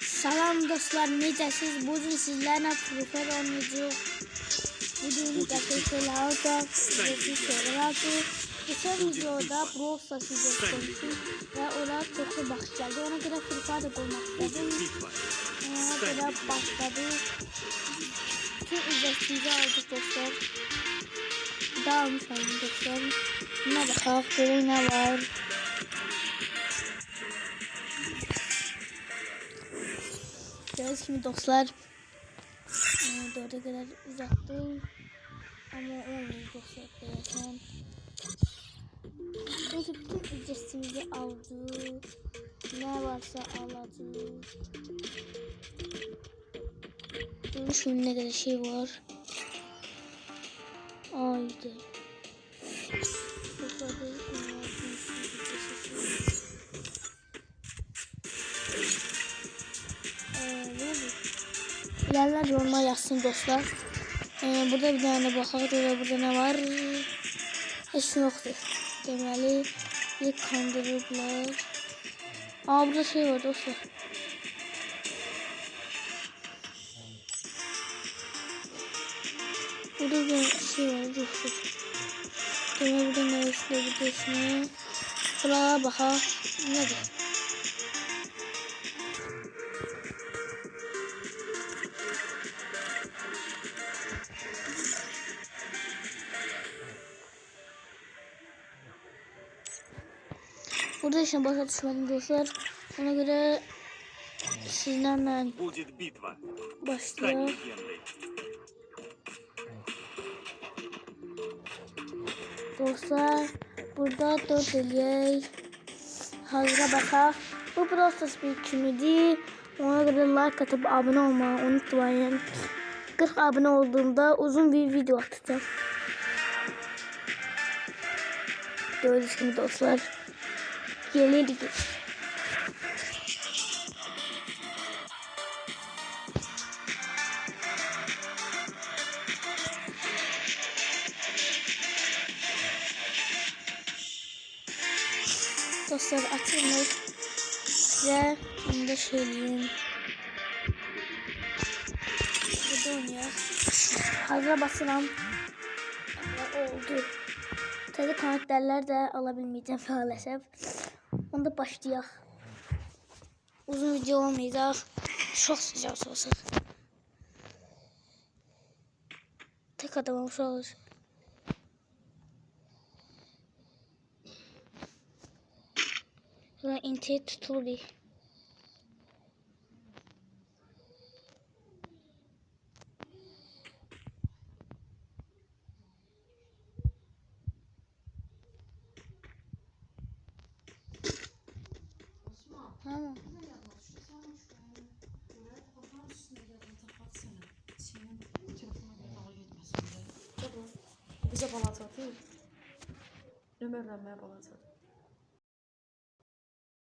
Salam dostlar, necəsiz? Bugün sizlərlə Free Fire oynayacağıq. Bugün qəfəsələ alacaq, sizə şeylər alacaq. Geçen videoda Brawl Stars videosu koymuşum və ona çoxlu baxış gəldi. Ona görə Free Fire qoymaq istedim. Ona görə başladık. Bütün ücretimizi aldık dostlar. Daha almış oldum dostlar. Buna baxaq, görək nə var. Gördüğünüz gibi dostlar 4'e kadar uzattım ama olmuyor dostlar. Neyse bütün ücretimizi aldık. Ne varsa alacağız. Şimdi ne kadar şey var. Haydi. Bilenler yoruma yazsın dostlar. Burada bir tane bakaq burada ne var? Heç yoktur. Deməli ilk kandırıblar. Burada şey var dostlar. Burada bir şey var dostlar. Deməli burada ne istiyor bu desene. Buralara baxaq. Nedir? Burada işin başa düşmedim dostlar. Ona göre sizlerle başlayalım. Dostlar burada 4 eləyək. Hazıra baxaq. Bu Brawl Stars bir kimidir. Ona göre like atıp abone olmayı unutmayın. 40 abone olduğumda uzun bir video atacağım. Gördüğünüz gibi dostlar. Gelirik. Dostlar açılmış. Size onu da söyleyeyim. Burada oynuyoruz. Hazır basıram. Oldu. Tabii karakterler de alabilmeyeceğim maalesef. Onda başlayaq. Uzun video olmayacaq. Çox sıcaq olacaq. Tek adam olmuş olur. Sonra internet tutulur. Tamam. Bize balat atayım. Ömer'den ben balat atayım.